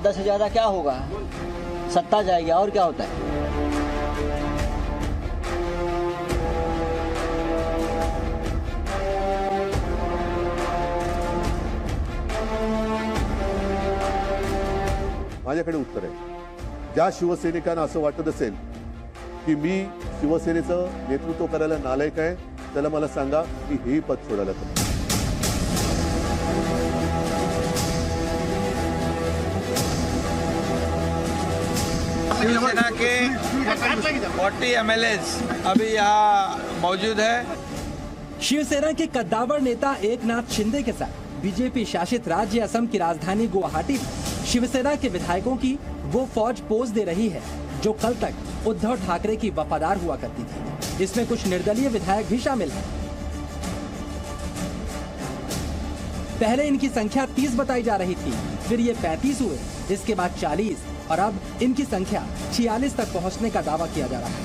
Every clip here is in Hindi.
ज़्यादा से ज़्यादा क्या होगा, सत्ता जाएगी, और क्या होता है। माझ्याकडे उत्तर आहे. ज्या शिवसैनिकांना असं वाटत असेल की मी शिवसेनेचं नेतृत्व करायला नालायक आहे, त्याला मला सांगा की हेही पद सोडायला पाहिजे. शिवसेना के 40 MLAs अभी यहाँ मौजूद है. शिवसेना के कद्दावर नेता एकनाथ शिंदे के साथ बीजेपी शासित राज्य असम की राजधानी गुवाहाटी में शिवसेना के विधायकों की वो फौज पोज दे रही है जो कल तक उद्धव ठाकरे की वफादार हुआ करती थी. इसमें कुछ निर्दलीय विधायक भी शामिल हैं. पहले इनकी संख्या 30 बताई जा रही थी, फिर ये 35 हुए, इसके बाद 40 और अब इनकी संख्या 46 तक पहुंचने का दावा किया जा रहा है.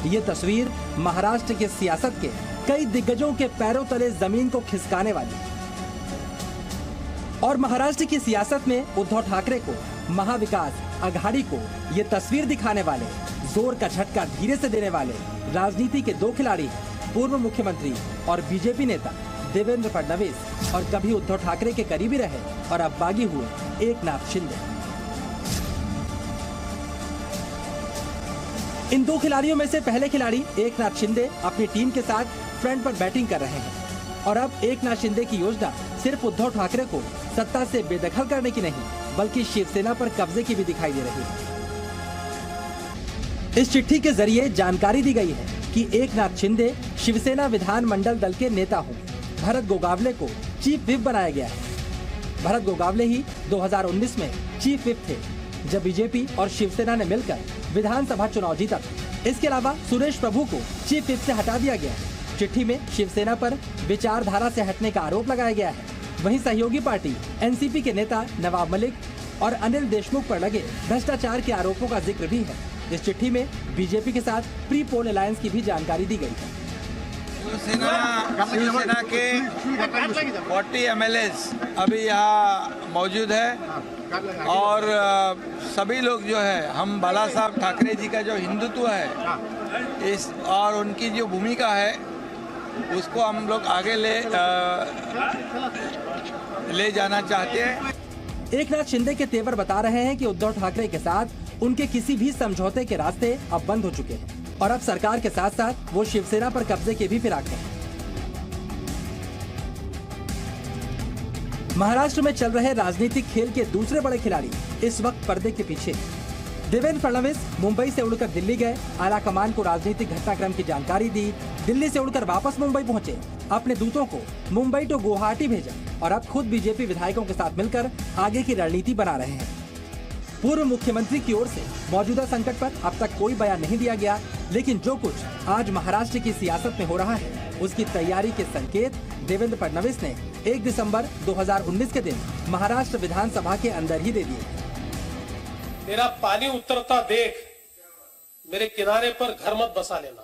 ये तस्वीर महाराष्ट्र के सियासत के कई दिग्गजों के पैरों तले जमीन को खिसकाने वाली और महाराष्ट्र की सियासत में उद्धव ठाकरे को, महाविकास अघाड़ी को ये तस्वीर दिखाने वाले, जोर का झटका धीरे से देने वाले राजनीति के दो खिलाड़ी, पूर्व मुख्यमंत्री और बीजेपी नेता देवेंद्र फडणवीस और कभी उद्धव ठाकरे के करीबी रहे और अब बागी हुए एकनाथ शिंदे. इन दो खिलाड़ियों में से पहले खिलाड़ी एकनाथ शिंदे अपनी टीम के साथ फ्रंट पर बैटिंग कर रहे हैं और अब एकनाथ शिंदे की योजना सिर्फ उद्धव ठाकरे को सत्ता से बेदखल करने की नहीं, बल्कि शिवसेना पर कब्जे की भी दिखाई दे रही है. इस चिट्ठी के जरिए जानकारी दी गई है कि एकनाथ शिंदे शिवसेना विधानमंडल दल के नेता होंगे. भरत गोगावले को चीफ व्हिप बनाया गया है. भरत गोगावले ही 2019 में चीफ व्हिप थे, जब बीजेपी और शिवसेना ने मिलकर विधानसभा चुनाव जीता था. इसके अलावा सुरेश प्रभु को चीफ व्हिप से हटा दिया गया है. चिट्ठी में शिवसेना पर विचारधारा से हटने का आरोप लगाया गया है. वहीं सहयोगी पार्टी एनसीपी के नेता नवाब मलिक और अनिल देशमुख पर लगे भ्रष्टाचार के आरोपों का जिक्र भी है. इस चिट्ठी में बीजेपी के साथ प्री पोल अलायंस की भी जानकारी दी गई है. शिवसेना के 40 MLAs अभी यहाँ मौजूद है और सभी लोग जो है, हम बाला साहब ठाकरे जी का जो हिंदुत्व है इस और उनकी जो भूमिका है उसको हम लोग आगे ले जाना चाहते हैं. एकनाथ शिंदे के तेवर बता रहे हैं कि उद्धव ठाकरे के साथ उनके किसी भी समझौते के रास्ते अब बंद हो चुके हैं और अब सरकार के साथ साथ वो शिवसेना पर कब्जे के भी फिराक हैं. महाराष्ट्र में चल रहे राजनीतिक खेल के दूसरे बड़े खिलाड़ी इस वक्त पर्दे के पीछे. देवेंद्र फडणवीस मुंबई से उड़कर दिल्ली गए, आला कमान को राजनीतिक घटनाक्रम की जानकारी दी, दिल्ली से उड़कर वापस मुंबई पहुंचे, अपने दूतों को मुंबई टू गुवाहाटी भेजा और अब खुद बीजेपी विधायकों के साथ मिलकर आगे की रणनीति बना रहे हैं. पूर्व मुख्यमंत्री की ओर से मौजूदा संकट पर अब तक कोई बयान नहीं दिया गया, लेकिन जो कुछ आज महाराष्ट्र की सियासत में हो रहा है उसकी तैयारी के संकेत देवेंद्र फडणवीस ने 1 दिसंबर 2019 के दिन महाराष्ट्र विधानसभा के अंदर ही दे दिए. मेरा पानी उतरता देख मेरे किनारे पर घर मत बसा लेना.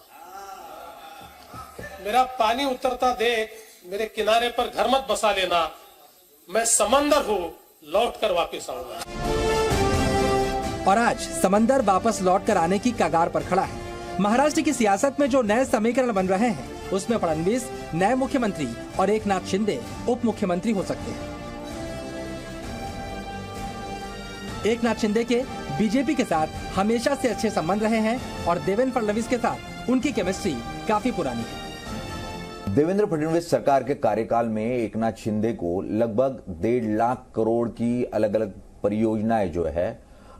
मेरा पानी उतरता देख मेरे किनारे पर घर मत बसा लेना. मैं समंदर हूँ, लौट कर वापिस आऊंगा. और आज समंदर वापस लौट कर आने की कगार पर खड़ा है. महाराष्ट्र की सियासत में जो नए समीकरण बन रहे हैं उसमें फडणवीस नए मुख्यमंत्री और एकनाथ शिंदे उप मुख्यमंत्री हो सकते हैं. एकनाथ शिंदे के बीजेपी के साथ हमेशा से अच्छे संबंध रहे हैं और देवेंद्र फडणवीस के साथ उनकी केमिस्ट्री काफी पुरानी है. देवेंद्र फडणवीस सरकार के कार्यकाल में एकनाथ शिंदे को लगभग 1.5 लाख करोड़ की अलग अलग परियोजनाएं जो है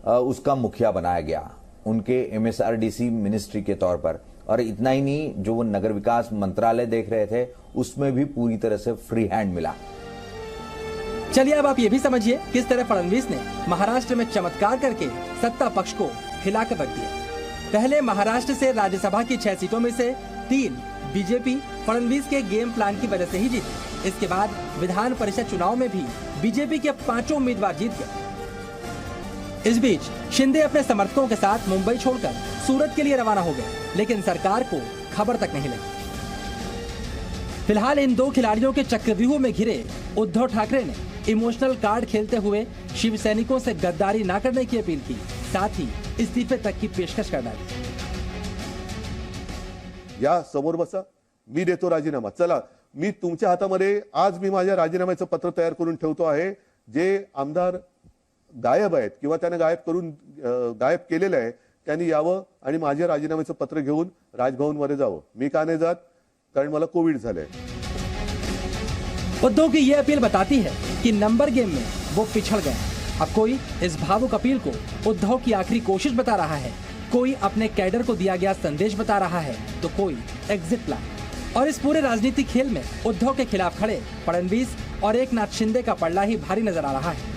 उसका मुखिया बनाया गया उनके MSRDC मिनिस्ट्री के तौर पर. और इतना ही नहीं, जो वो नगर विकास मंत्रालय देख रहे थे उसमें भी पूरी तरह से फ्री हैंड मिला. चलिए अब आप ये भी समझिए किस तरह फडणवीस ने महाराष्ट्र में चमत्कार करके सत्ता पक्ष को हिलाकर रख दिया. पहले महाराष्ट्र से राज्यसभा की 6 सीटों में से 3 बीजेपी फडणवीस के गेम प्लान की वजह से ही जीती. इसके बाद विधान परिषद चुनाव में भी बीजेपी के 5 उम्मीदवार जीत गए. इस बीच शिंदे अपने समर्थकों के साथ मुंबई छोड़कर सूरत के लिए रवाना हो गए, लेकिन सरकार को खबर तक नहीं लगी. फिलहाल इन दो खिलाड़ियों के चक्रव्यूह में घिरे उद्धव ठाकरे ने इमोशनल कार्ड खेलते हुए शिव सैनिकों से गद्दारी न करने की अपील की, साथ ही इस्तीफे तक की पेशकश कर डाली। या समोर बसा, मी देतो राजीनामा। चला, मी तुमच्या हातामध्ये आज मी माझ्या राजीनाम्याचं पत्र तयार करून ठेवतो आहे। जे आमदार गायब आहेत किंवा त्याने गायब केलेलं आहे त्यांनी यावं आणि माझ्या राजीनाम्याचं पत्र घेऊन राजभवनमध्ये जावं। मी का नाही जात? कारण मला कोविड झालंय। उद्धव की ये अपील बताती है कि नंबर गेम में वो पिछड़ गए। अब कोई इस भावुक अपील को उद्धव की आखिरी कोशिश बता रहा है, कोई अपने कैडर को दिया गया संदेश बता रहा है, तो कोई एग्जिट प्लान। और इस पूरे राजनीतिक खेल में उद्धव के खिलाफ खड़े फडणवीस और एकनाथ शिंदे का पलड़ा ही भारी नजर आ रहा है।